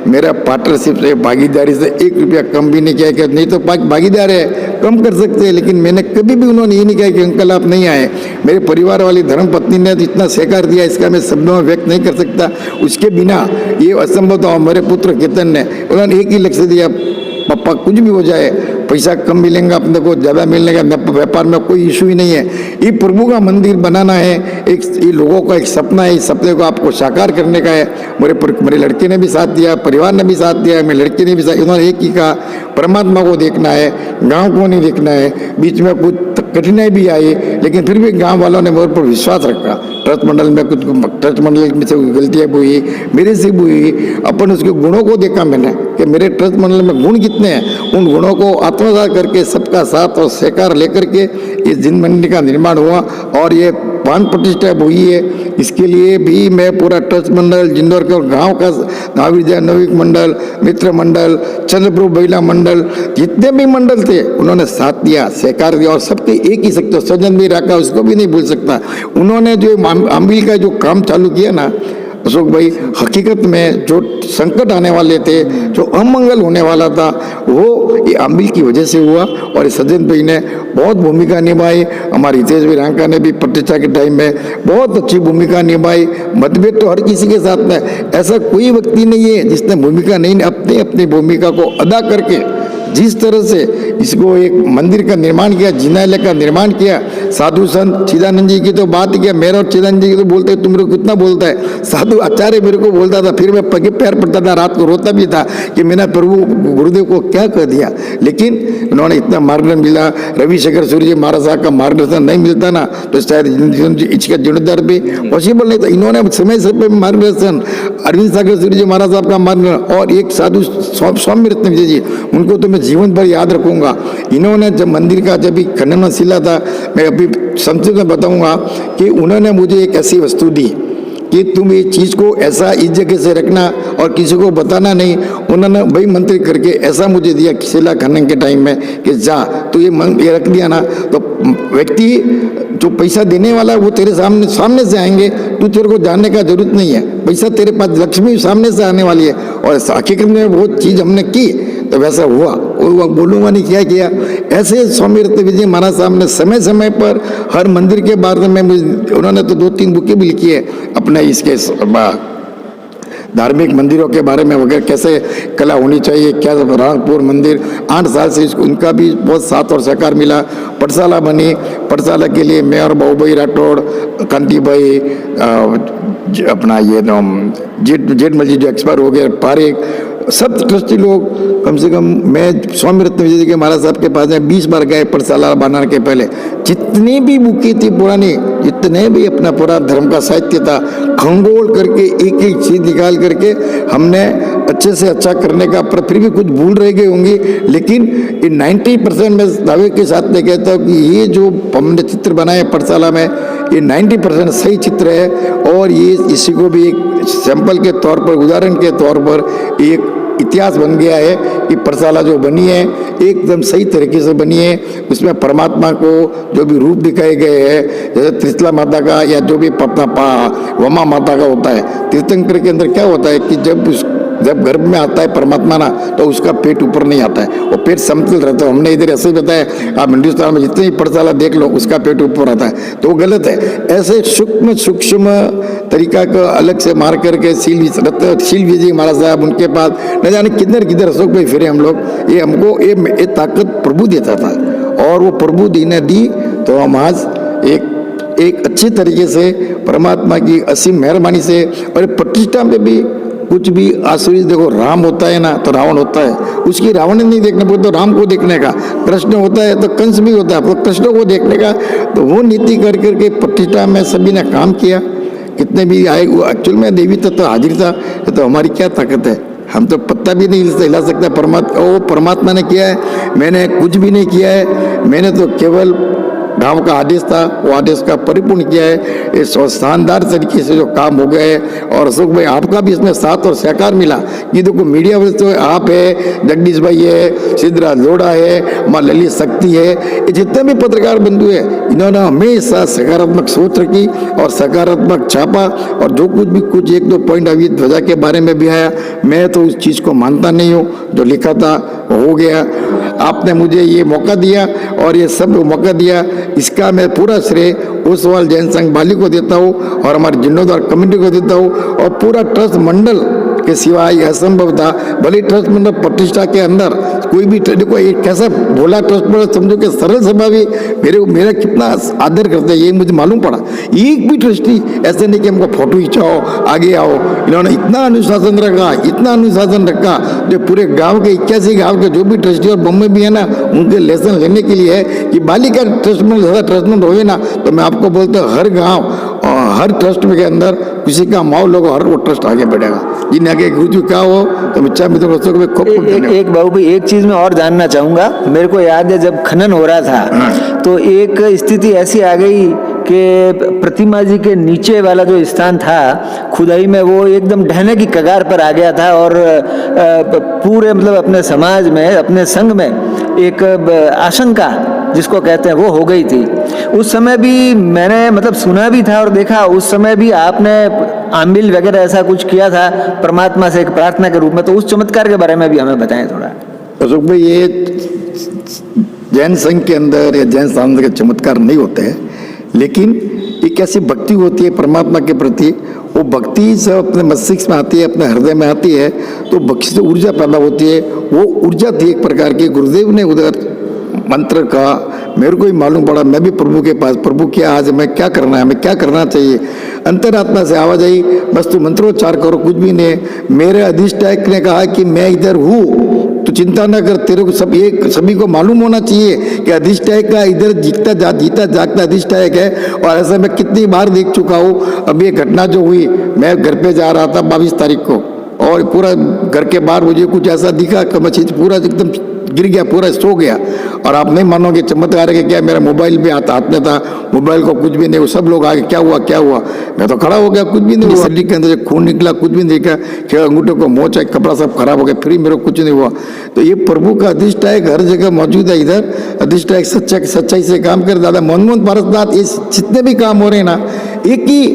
मेरा पार्टनरशिप से, भागीदारी से 1 रुपया कम भी नहीं किया कि नहीं तो भागीदार है कम कर सकते हैं, लेकिन मैंने कभी भी उन्होंने ये नहीं कहा कि अंकल आप नहीं आए। मेरे परिवार वाली धर्म पत्नी ने इतना सहकार दिया, इसका मैं शब्दों में व्यक्त नहीं कर सकता। उसके बिना ये असंभव था। मेरे पुत्र केतन ने, उन्होंने एक ही लक्ष्य दिया, पापा कुछ भी हो जाए, पैसा कम मिलेगा, अपने को ज़्यादा मिलने का व्यापार में कोई इशू ही नहीं है। ये प्रभु का मंदिर बनाना है, एक ये लोगों का एक सपना है, इस सपने को आपको साकार करने का है। मेरे लड़के ने भी साथ दिया, परिवार ने भी साथ दिया, मेरे लड़के ने भी साथ, उन्होंने एक ही कहा, परमात्मा को देखना है, गाँव को नहीं देखना है। बीच में कुछ कठिनाई भी आई, लेकिन फिर भी गाँव वालों ने मेरे पर विश्वास रखा। ट्रस्ट मंडल में कुछ, ट्रस्ट मंडल में से गलतियाँ भी हुई, मेरे से भी हुई, अपन उसके गुणों को देखा मैंने कि मेरे ट्रस्ट मंडल में गुण कितने हैं। उन गुणों को आत्मसात करके सबका साथ और सहकार लेकर के इस जिन मंदिर का निर्माण हुआ और ये प्राण प्रतिष्ठा हुई है। इसके लिए भी मैं पूरा ट्रस्ट मंडल, जिंदौर के गांव का नाविक नविक मंडल, मित्र मंडल, चंद्रप्रभु महिला मंडल, जितने भी मंडल थे उन्होंने साथ दिया, सहकार दिया। और सबके एक ही सकते, सज्जन भी रखा, उसको भी नहीं भूल सकता। उन्होंने जो आंबिल का जो काम चालू किया ना अशोक भाई, हकीकत में जो संकट आने वाले थे, जो अमंगल होने वाला था, वो ये आंबिल की वजह से हुआ। और सज्जन भाई ने बहुत भूमिका निभाई। हमारे हितेश भाई रांका ने भी प्रतिष्ठा के टाइम में बहुत अच्छी भूमिका निभाई। मतभेद तो हर किसी के साथ में, ऐसा कोई व्यक्ति नहीं है जिसने भूमिका नहीं, अपने अपनी भूमिका को अदा करके जिस तरह से इसको एक मंदिर का निर्माण किया, जिनालय का निर्माण किया। साधु संत चिदानंद जी की तो बात किया, मेरा और चिदानंद जी की तो बोलते, तुम मेरे को कितना बोलता है। साधु आचार्य मेरे को बोलता था, फिर मैं पगे पैर पड़ता था, रात को रोता भी था कि मैंने प्रभु गुरुदेव को क्या कर दिया। लेकिन उन्होंने इतना मार्गदर्शन मिला। रविशंकर सूर्य जी महाराज साहब का मार्गदर्शन नहीं मिलता ना तो शायद इसका जीर्णोद्धार भी पॉसिबल नहीं था। इन्होंने समय समय मार्गदर्शन, अरविंद सागर सूर्य जी महाराज साहब का मार्गदर्शन, और एक साधु स्वामी रत्न विजय जी, उनको तो मैं जीवन भर याद रखूंगा। इन्होंने जब मंदिर का जब भी खनन शिला था, मैं अभी संक्षिप्त में बताऊंगा कि उन्होंने मुझे एक ऐसी वस्तु दी कि तुम ये चीज़ को ऐसा इस जगह से रखना और किसी को बताना नहीं। उन्होंने भाई मंत्री करके ऐसा मुझे दिया शिला खनन के टाइम में कि जा तो ये रख दिया ना, तो व्यक्ति जो पैसा देने वाला है वो तेरे सामने से आएंगे, तू तेरे को जानने का जरूरत नहीं है। पैसा तेरे पास, लक्ष्मी सामने से आने वाली है। और हकीकत में वो चीज़ हमने की तो वैसा हुआ। और बोलूँगा नहीं क्या किया। ऐसे स्वामी रत्न विजय महाराज साहब ने समय समय पर हर मंदिर के बारे में उन्होंने तो 2-3 बुकें भी लिखी है अपने इसके धार्मिक मंदिरों के बारे में वगैरह, कैसे कला होनी चाहिए, क्या राणपुर मंदिर 8 साल से उनका भी बहुत साथ और सहकार मिला। पाठशाला बनी, पाठशाला के लिए मैं और बाबूभाई राठौड़, कांति भाई, अपना ये जेठमल जी जो एक्सपायर हो गए, पारेख, सब ट्रस्टी लोग, कम से कम मैं स्वामी रत्न विजय जी के महाराज साहब के पास 20 बार गए पाठशाला बनाने के पहले। जितनी भी बुकें थी पुरानी, जितने भी अपना पूरा धर्म का साहित्य था, खंगोल करके एक एक चीज़ निकाल करके हमने अच्छे से अच्छा करने का, पर फिर भी कुछ भूल रह गई होंगी। लेकिन ये 90% में दावे के साथ मैं कहता हूँ कि ये जो हमने चित्र बनाए पाठशाला में, ये 90% सही चित्र है। और ये इसी को भी एक सैंपल के तौर पर, उदाहरण के तौर पर एक इतिहास बन गया है कि पाठशाला जो बनी है एकदम सही तरीके से बनी है। उसमें परमात्मा को जो भी रूप दिखाए गए हैं, जैसे त्रिशला माता का या जो भी वमा माता का होता है। तीर्थंकर के अंदर क्या होता है कि जब गर्भ में आता है परमात्मा ना, तो उसका पेट ऊपर नहीं आता है, वो पेट समतल रहता है। हमने इधर ऐसे ही बताया, आप हिंदुस्तान में जितनी पाठशाला देख लो उसका पेट ऊपर आता है, तो वो गलत है। ऐसे सूक्ष्म तरीका को अलग से मार करके शील विजय महाराज साहब, उनके पास न जाने किधर अशोक भाई फिरे हम लोग। ये हमको ये ताकत प्रभु देता था, और वो प्रभु ने दी तो हम आज एक अच्छे तरीके से परमात्मा की असीम मेहरबानी से, और प्रतिष्ठा में भी कुछ भी आसुरी, देखो राम होता है ना तो रावण होता है, उसकी रावण नहीं देखने पर तो राम को देखने का, कृष्ण होता है तो कंस भी होता है तो कृष्ण को देखने का। तो वो नीति कर करके प्रतिष्ठा में सभी ने काम किया। कितने भी आए, वो एक्चुअल में देवी तत्व हाजिर था। तो हमारी क्या ताकत है, हम तो पत्ता भी नहीं हिला सकते। परमात्मा ने किया है, मैंने कुछ भी नहीं किया है। मैंने तो केवल गांव का आदेश था, वो आदेश का परिपूर्ण किया है। इस शानदार तरीके से जो काम हो गए। और अशोक भाई आपका भी इसमें साथ और सहकार मिला कि देखो मीडिया में तो आप है, जगदीश भाई है, सिद्धराज लोढ़ा है, माँ ललित शक्ति है, ये जितने भी पत्रकार बंधु है, इन्होंने हमेशा सकारात्मक सोच रखी और सकारात्मक छापा। और जो कुछ भी कुछ एक दो पॉइंट अभी ध्वजा के बारे में भी आया, मैं तो उस चीज़ को मानता नहीं हूँ। जो लिखा था हो गया। आपने मुझे ये मौका दिया और ये सब मौका दिया, इसका मैं पूरा श्रेय ओसवाल जैन संघ बाली को देता हूँ और हमारे जीर्णोद्धार कमेटी को देता हूँ। और पूरा ट्रस्ट मंडल के सिवा ये असंभव था। भले ट्रस्ट मंडल प्रतिष्ठा के अंदर कोई भी देखो एक कैसा भोला ट्रस्ट मंडल, समझो कि सरल सभा भी मेरा कितना आदर करते हैं, ये मुझे मालूम पड़ा। एक भी ट्रस्टी ऐसे नहीं कि हमको फोटो खिंचाओ आगे आओ, इन्होंने इतना अनुशासन रखा जो पूरे गांव के 81 गांव के जो भी ट्रस्टी और बम्बई भी है ना, उनके लेसन लेने के लिए है कि बालिका ट्रस्ट में ज़्यादा ट्रस्टमेंट होए ना। तो मैं आपको बोलता हूँ हर गांव और हर ट्रस्ट में के अंदर किसी का माहौल होगा, हर वो ट्रस्ट आगे बढ़ेगा। जिन्हें आगे गुरु क्या हो तो इच्छा मित्रों एक बाबू भाई एक चीज मैं और जानना चाहूंगा। मेरे को याद है जब खनन हो रहा था तो एक स्थिति ऐसी आ गई कि प्रतिमा जी के नीचे वाला जो स्थान था खुदाई में, वो एकदम ढहने की कगार पर आ गया था। और पूरे मतलब अपने समाज में, अपने संघ में एक आशंका जिसको कहते हैं वो हो गई थी। उस समय भी मैंने मतलब सुना भी था और देखा, उस समय भी आपने आमिल वगैरह ऐसा कुछ किया था परमात्मा से एक प्रार्थना के रूप में। तो उस चमत्कार के बारे में भी हमें बताएं थोड़ा। अशोक भाई, ये जैन संघ के अंदर या जैन समाज के चमत्कार नहीं होते हैं, लेकिन एक ऐसी भक्ति होती है परमात्मा के प्रति। वो भक्ति से अपने मस्तिष्क में आती है, अपने हृदय में आती है, तो भक्ति से ऊर्जा पैदा होती है। वो ऊर्जा थी एक प्रकार की। गुरुदेव ने उधर मंत्र का मेरे को ही मालूम पड़ा। मैं भी प्रभु के पास, प्रभु क्या आज हमें क्या करना है, हमें क्या करना चाहिए। अंतरात्मा से आवाज आई, बस तू मंत्रोच्चार करो, कुछ भी नहीं। मेरे अधिष्ठायक ने कहा कि मैं इधर हूँ, तो चिंता ना कर, तेरे को सभी को मालूम होना चाहिए कि अधिष्ठायक का इधर जीता जागता अधिष्ठायक है। और ऐसा मैं कितनी बार देख चुका हूँ। अब ये घटना जो हुई, मैं घर पे जा रहा था 22 तारीख को, और पूरा घर के बाहर मुझे कुछ ऐसा दिखा कि मैं पूरा एकदम गिर गया, पूरा सो गया। और आप नहीं मानोगे चमत्कार है क्या, मेरा मोबाइल भी हाथ में था, मोबाइल को कुछ भी नहीं। वो सब लोग आगे क्या हुआ, मैं तो खड़ा हो गया, कुछ भी नहीं हुआ। शरीर के अंदर से खून निकला, कुछ भी नहीं देखा, अंगूठे को मोचा, कपड़ा सब खराब हो गया, फिर मेरे को कुछ नहीं हुआ। तो ये प्रभु का अधिष्ठायक हर जगह मौजूद है। इधर अधिष्ठायक सच्चाई से काम कर। दादा मनमोहन पारसनाथ, ये जितने भी काम हो रहे हैं ना, एक ही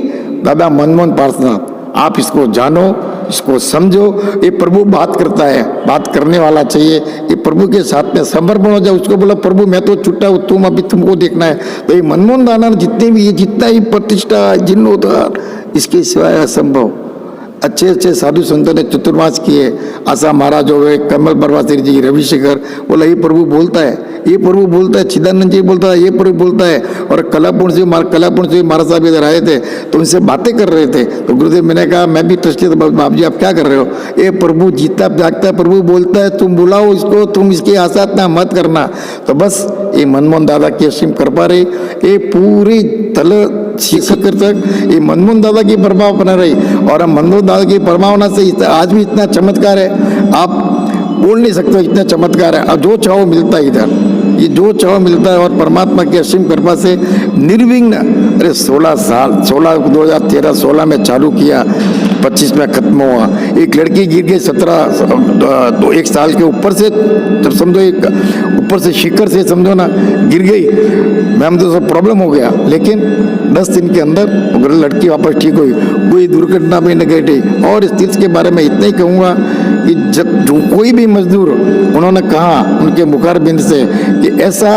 दादा मनमोहन पारसनाथ, आप इसको जानो, इसको समझो। ये प्रभु बात करता है, बात करने वाला चाहिए। ये प्रभु के साथ में समर्पण हो जाए। उसको बोला प्रभु मैं तो छुट्टा हूँ, तुम अभी तुमको देखना है। तो ये मनमोहन दाना जितने भी, जितना ही प्रतिष्ठा जीर्णोद्धार, इसके सिवाय असंभव। अच्छे साधु संतों ने चतुर्मास किए। आशा महाराज हो गए, कमल बरवासिर जी, रविशेखर, बोला ये प्रभु बोलता है, ये प्रभु बोलता है। चिदानंद जी बोलता है, ये प्रभु बोलता है। और कलापुर से महाराज साहब इधर आए थे, तो उनसे बातें कर रहे थे। तो गुरुदेव मैंने कहा, मैं भी ट्रस्टी था, बाबू जी आप क्या कर रहे हो। ये प्रभु जीता जागता प्रभु बोलता है, तुम बुलाओ इसको, तुम इसकी आशा इतना मत करना। तो बस ये मनमोहन दादा की असीम कृपा रही। ये पूरी तल शिखर तक ये मनमोहन दादा की प्रभाव बना रही। और हम मनमोहन दादा की प्रभावना से आज भी इतना चमत्कार है, आप बोल नहीं सकते इतना चमत्कार है। अब जो चाहो मिलता है इधर, ये जो चाहो मिलता है। और परमात्मा की असीम कृपा से निर्विघ्न, अरे 2013-16 में चालू किया, 25 में खत्म हुआ। एक लड़की गिर गई 1 साल के ऊपर से, जब समझो एक ऊपर से शिखर से समझो ना गिर गई, मैम तो सब प्रॉब्लम हो गया। लेकिन 10 दिन के अंदर लड़की वापस ठीक हुई, कोई दुर्घटना भी न घटी। और इस तीर्थ के बारे में इतना ही कहूँगा कि जब जो कोई भी मजदूर, उन्होंने कहा उनके मुखारबिंद से कि ऐसा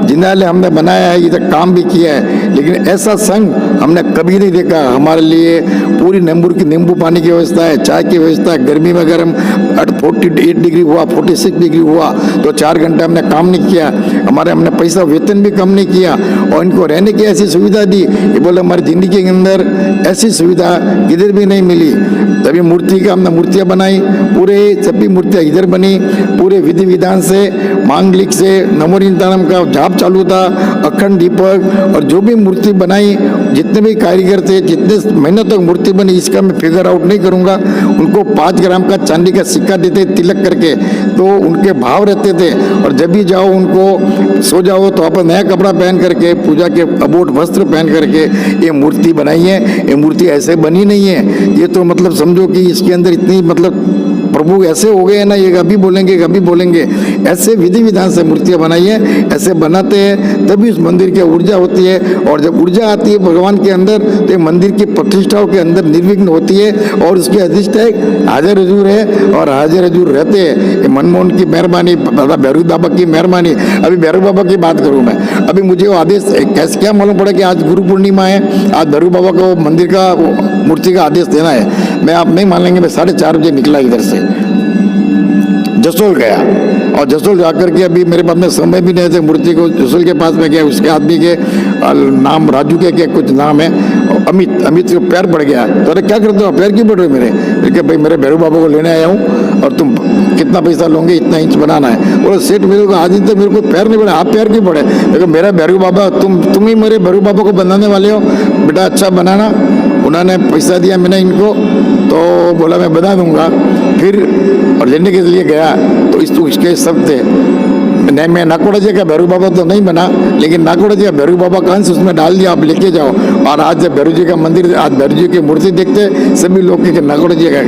जिन्होंने हमने बनाया है, इधर काम भी किया है, लेकिन ऐसा संघ हमने कभी नहीं देखा। हमारे लिए पूरी नींबू पानी की व्यवस्था है, चाय की व्यवस्था है, गर्मी में गर्म 48 डिग्री हुआ, 46 डिग्री हुआ तो 4 घंटे हमने काम नहीं किया। हमने पैसा वेतन भी कम नहीं किया। और इनको रहने की ऐसी सुविधा दी, ये बोले हमारी ज़िंदगी के अंदर ऐसी सुविधा किधर भी नहीं मिली। तभी मूर्ति का हमने मूर्तियाँ बनाई, पूरे सभी मूर्तियाँ इधर बनी, पूरे विधि विधान से, मांगलिक से, नमो निरंतरम का जाप चालू था, अखंड दीपक, और जो भी मूर्ति बनाई जितने भी कारीगर थे, जितने महीनों तक मूर्ति बनी, इसका मैं फिगर आउट नहीं करूंगा। उनको 5 ग्राम का चांदी का सिक्का देते तिलक करके, तो उनके भाव रहते थे। और जब भी जाओ उनको सो जाओ तो आप नया कपड़ा पहन करके, पूजा के अबोट वस्त्र पहन करके ये मूर्ति बनाई है। ये मूर्ति ऐसे बनी नहीं है, ये तो मतलब समझो कि इसके अंदर इतनी मतलब प्रभु ऐसे हो गए हैं ना, ये कभी बोलेंगे कभी बोलेंगे, ऐसे विधि विधान से मूर्तियां बनाई है। ऐसे बनाते हैं तभी उस मंदिर की ऊर्जा होती है, और जब ऊर्जा आती है भगवान के अंदर तो ये मंदिर की प्रतिष्ठाओं के अंदर निर्विघ्न होती है। और उसके अधिष्ठायक हाजिर हजूर है और हाजिर हजूर रहते हैं। ये मनमोहन की मेहरबानी, दादा भैरव बाबा की मेहरबानी। अभी भैरव बाबा की बात करूँ मैं, अभी मुझे वो आदेश कैसे क्या मालूम पड़ा कि आज गुरु पूर्णिमा है, आज भैरव बाबा को मंदिर का मूर्ति का आदेश देना है। मैं आप नहीं मान लेंगे, मैं 4:30 बजे निकला इधर से, जसोल गया, और जसोल जाकर के अभी मेरे पास में समय भी नहीं थे। मूर्ति को जसोल के पास में गया, उसके आदमी के नाम राजू के क्या कुछ नाम है, अमित को पैर पड़ गया। तो अरे क्या करते हो, पैर क्यों पड़ रहे हो मेरे? फिर भाई मेरे भैरव बाबा को लेने आया हूँ और तुम कितना पैसा लोगे, इतना इंच बनाना है। बोले सेठ मेरे को आज तक मेरे को पैर नहीं पड़े, आप पैर क्यों पड़े? देखो मेरा भैरव बाबा, तुम ही मेरे भैरव बाबा को बनाने वाले हो, बेटा अच्छा बनाना। उन्होंने पैसा दिया मैंने इनको, तो बोला मैं बना दूंगा। फिर और लेने के लिए गया तो इसके शब्द थे, नहीं मैं नाकोड़ा जी का भैरव बाबा तो नहीं बना, लेकिन नाकोड़ा जी का भैरव बाबा का अंश उसमें डाल दिया, आप लेके जाओ। और आज जब भैरव जी का मंदिर, आज भैरव जी की मूर्ति देखते सभी लोग के नाकोड़ा जी का,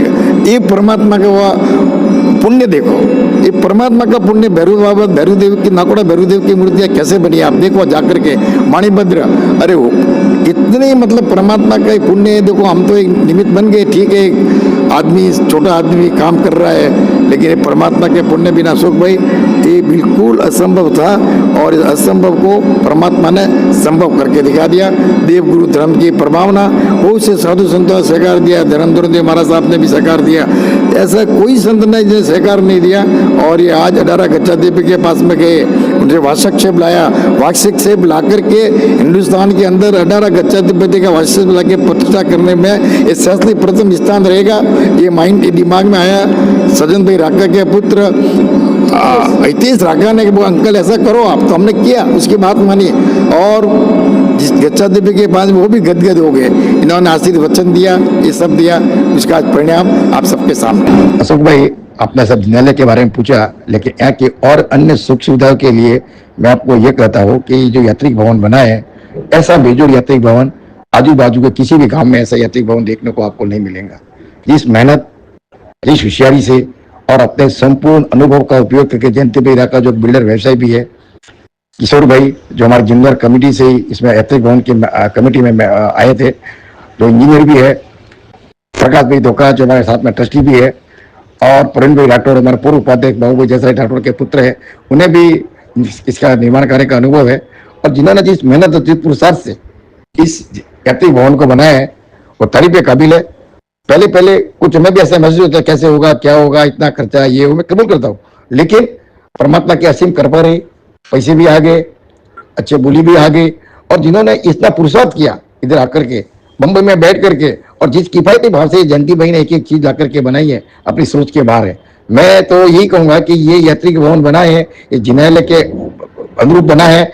ये परमात्मा का वह पुण्य देखो, ये परमात्मा का पुण्य। भैरव बाबा, भैरव देव की, नाकोड़ा भैरव देव की मूर्तियाँ कैसे बनी आप देखो जाकर के, माणिभद्र, अरे वो कितने मतलब परमात्मा का पुण्य है। देखो हम तो एक निमित्त बन गए, ठीक है, आदमी छोटा आदमी काम कर रहा है, लेकिन ये परमात्मा के पुण्य बिना अशोक भाई ये बिल्कुल असंभव था, और इस असंभव को परमात्मा ने संभव करके दिखा दिया। देव गुरु धर्म की प्रभावना बहुत से साधु संतों ने सहकार दिया, धर्मधर देव महाराज साहब ने भी सहकार दिया, ऐसा कोई संत ने जिन्हें सहकार नहीं दिया। और ये आज 18 गच्चा देवी के पास में गए, उनसे वासक्षेप लाया, वासक्षेप ला करके हिंदुस्तान के अंदर 18 गच्चा देवी का वासक्षेप ला के प्रतिष्ठा करने में ये शास्त्री प्रथम स्थान रहेगा। ये माइंड दिमाग में आया। सज्जन भाई राका के पुत्र हितेश राका ने, वो अंकल ऐसा करो आप, तो हमने किया, उसकी बात मानी, और जिस गच्चा देवी के पास वो भी गदगद हो गए। इन्होंने आशीर्वचन दिया, ये सब दिया, उसका आज परिणाम आप सबके सामने। अशोक भाई, आपने सब न्यायालय के बारे में पूछा, लेकिन यहाँ के और अन्य सुख सुविधाओं के लिए मैं आपको ये कहता हूँ कि जो यात्री भवन बना है, ऐसा बेजोड़ यात्री भवन आजू बाजू के किसी भी गांव में ऐसा यात्री भवन देखने को आपको नहीं मिलेगा। जिस मेहनत, जिस होशियारी से और अपने संपूर्ण अनुभव का उपयोग करके जयंती भाई राका जो बिल्डर व्यवसाय भी है, किशोर भाई जो हमारे जिम्मेदार कमेटी से इसमें यात्री भवन की कमेटी में आए थे, जो इंजीनियर भी है, प्रकाश भाई धोखा जो हमारे साथ में ट्रस्टी भी है, और प्रवीण भाई राठौड़ हमारे पूर्व उपाध्यक्ष बाबू भाई जयसराय राठौड़ के पुत्र है, उन्हें भी इसका निर्माण कार्य का अनुभव है। और जिन्होंने जिस मेहनत और जिस पुरुषार्थ से इस यात्री भवन को बनाया है वो तारीफ काबिल है। पहले पहले कुछ हमें भी ऐसा महसूस होता है कैसे होगा, क्या होगा, इतना खर्चा, ये मैं कबूल करता हूँ, लेकिन परमात्मा की असीम कृपा रही, पैसे भी आ गए, अच्छे बोली भी आ गई, और जिन्होंने इतना पुरुषार्थ किया इधर आकर के बम्बई में बैठ करके, और जिस किफायती भाव से जयंती भाई ने एक एक चीज आकर के बनाई है, अपनी सोच के बाहर है। मैं तो यही कहूंगा कि ये यात्री भवन बना है, ये जिन्यालय के अनुरूप बना है।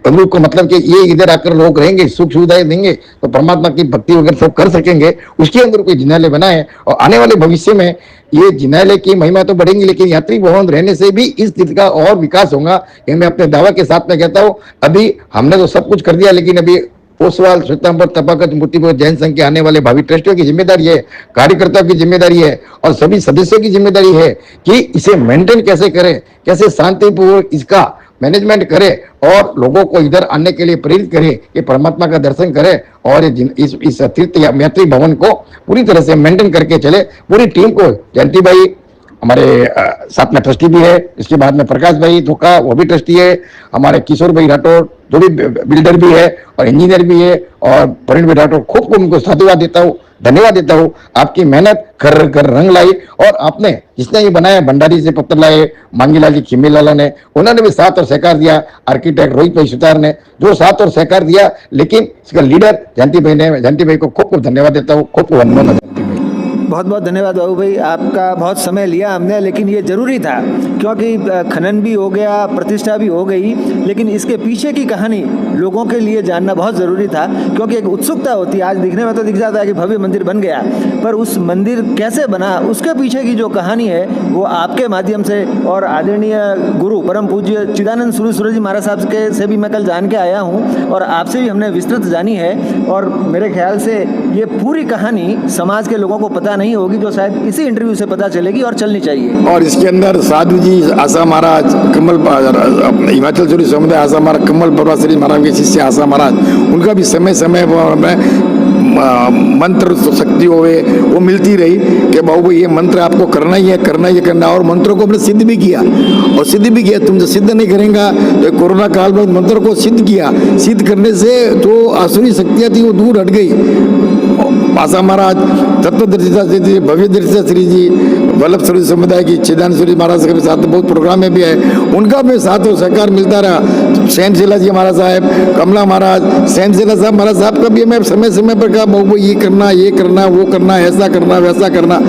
अनुरूप का मतलब कि ये इधर आकर लोग रहेंगे, सुख सुविधाएं देंगे, तो परमात्मा की भक्ति वगैरह सब कर सकेंगे, उसके अंदर कोई जिन्यालय बना है। और आने वाले भविष्य में ये जिन्यालय की महिमा तो बढ़ेंगी, लेकिन यात्री भवन रहने से भी इस चीज का और विकास होगा, ये मैं अपने दावा के साथ में कहता हूँ। अभी हमने तो सब कुछ कर दिया, लेकिन अभी पोसवाल, श्वेतांबर, तपाकत, मूर्तिपुर, जैन संघ के आने वाले भावी ट्रस्टियों की जिम्मेदारी है, कार्यकर्ताओं की जिम्मेदारी है, और सभी सदस्यों की जिम्मेदारी है कि इसे मेंटेन कैसे करें, कैसे शांतिपूर्वक इसका मैनेजमेंट करे, और लोगों को इधर आने के लिए प्रेरित करे कि परमात्मा का दर्शन करे, और इस तीर्थ यात्री भवन को पूरी तरह से मेंटेन करके चले। पूरी टीम को, जयंती भाई हमारे साथ में ट्रस्टी भी है, इसके बाद में प्रकाश भाई धोखा वो भी ट्रस्टी है, हमारे किशोर भाई राठौड़ जो भी बिल्डर भी है और इंजीनियर भी है, और प्रवीण भाई राठौड़, खूब उनको साधुवाद देता हूँ, धन्यवाद देता हूँ। आपकी मेहनत कर कर रंग लाई, और आपने जिसने ये बनाया, भंडारी से पत्र लाए, मांगीलाल जी, खिमी लाला ने, उन्होंने भी साथ और सहकार दिया, आर्किटेक्ट रोहित भाई सुतार ने जो साथ और सहकार दिया, लेकिन इसका लीडर जयंती भाई ने, जयंती भाई को खूब खूब धन्यवाद देता हूँ, खूब खूब वंदन जयंती भाई। बहुत बहुत धन्यवाद बाबू भाई, आपका बहुत समय लिया हमने, लेकिन ये ज़रूरी था क्योंकि खनन भी हो गया, प्रतिष्ठा भी हो गई, लेकिन इसके पीछे की कहानी लोगों के लिए जानना बहुत ज़रूरी था, क्योंकि एक उत्सुकता होती है। आज दिखने में तो दिख जाता है कि भव्य मंदिर बन गया, पर उस मंदिर कैसे बना, उसके पीछे की जो कहानी है वो आपके माध्यम से और आदरणीय गुरु परम पूज्य चिदानंद सूरी जी महाराज साहब के से भी मैं कल जान के आया हूँ और आपसे भी हमने विस्तृत जानी है। और मेरे ख्याल से ये पूरी कहानी समाज के लोगों को पता नहीं होगी, जो शायद इसी इंटरव्यू से पता चलेगी और चलनी चाहिए। और इसके अंदर साधु जी आशा महाराज, कमल हिमाचल सूरी समुदाय आशा महाराज, कमल परवाश्री महाराज के शिष्य आशा महाराज, उनका भी समय समय पर मंत्र शक्ति होवे वो मिलती रही कि बाबू ये मंत्र आपको करना ही है, करना ही करना। और मंत्रों को अपने सिद्ध भी किया, और सिद्ध भी किया। तुम जो सिद्ध नहीं करेंगे तो कोरोना काल में मंत्र को सिद्ध किया, सिद्ध करने से जो आसुरी शक्तियाँ थी वो दूर हट गई। आशा महाराज, तत्वदर्शिता श्री जी, भव्य दर्शिता श्री जी, वल्लभ सूरी समुदाय की चिदानंद सूरी महाराज के साथ बहुत प्रोग्राम में भी है, उनका भी साथ और सहकार मिलता रहा। सहनशीला जी महाराज साहब, कमला महाराज, सहनशीला साहब महाराज साहब का भी मैं समय समय पर कहा बाबू ये करना, वो करना, ऐसा करना, वैसा करना।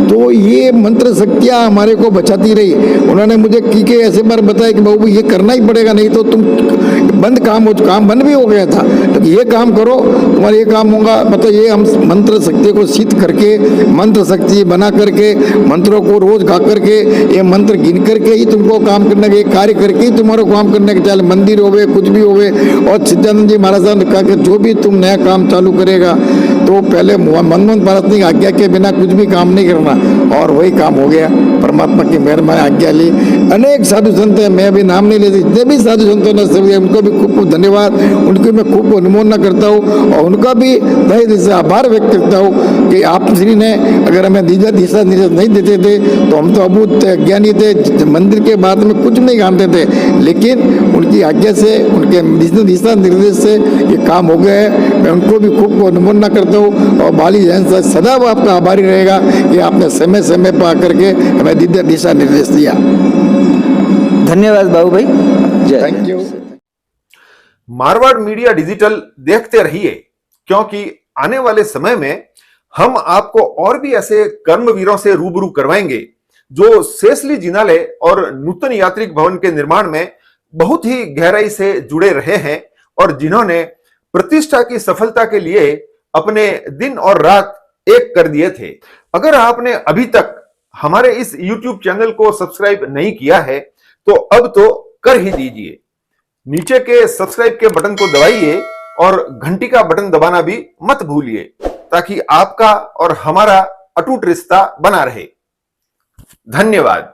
तो ये मंत्र शक्तियाँ हमारे को बचाती रही। उन्होंने मुझे की ऐसे बार बताया कि बाबू ये करना ही पड़ेगा, नहीं तो तुम काम बंद भी हो गया था, तो ये काम करो, तुम्हारा ये काम होगा। मतलब ये हम मंत्र शक्ति को सिद्ध करके, मंत्र शक्ति बना करके, मंत्रों को रोज गा करके, ये मंत्र गिन करके ही तुमको काम करने के, कार्य करके ही तुम्हारा काम करने के, चाहे मंदिर होवे, कुछ भी होवे। और चिदानंद जी महाराज ने कहा कि जो भी तुम नया काम चालू करेगा तो पहले मनमोहन भारत की आज्ञा के बिना कुछ भी काम नहीं करना, और वही काम हो गया। परमात्मा की मेहरबानी, आज्ञा ली। अनेक साधु संत हैं, मैं अभी नाम नहीं लेती, जितने भी साधु संतों ने सभी, उनको भी खूब खूब धन्यवाद, उनकी मैं खूब अनुमोदना करता हूँ, और उनका भी तहे दिल से आभार व्यक्त करता हूँ कि आप श्री ने अगर हमें दिशा निर्देश नहीं देते थे तो हम तो अभूत ज्ञानी थे, मंदिर के बाद में कुछ नहीं जानते थे, लेकिन उनकी आज्ञा से, उनके दिशा निर्देश से ये काम हो गया है। मैं उनको भी खूब अनुमोदना करता हूँ, और बाली जैन से सदा वो आपका आभारी रहेगा कि आपने समय समय पर आकर के हमें दिशा निर्देश दिया। धन्यवाद बाबू भाई, जय। Thank you. Marwar media digital देखते रहिए, क्योंकि आने वाले समय में हम आपको और भी ऐसे कर्मवीरों से रूबरू करवाएंगे जो सेसली जिनालय और नूतन यात्रिक भवन के निर्माण में बहुत ही गहराई से जुड़े रहे हैं, और जिन्होंने प्रतिष्ठा की सफलता के लिए अपने दिन और रात एक कर दिए थे। अगर आपने अभी तक हमारे इस YouTube चैनल को सब्सक्राइब नहीं किया है तो अब तो कर ही दीजिए। नीचे के सब्सक्राइब के बटन को दबाइए और घंटी का बटन दबाना भी मत भूलिए, ताकि आपका और हमारा अटूट रिश्ता बना रहे। धन्यवाद।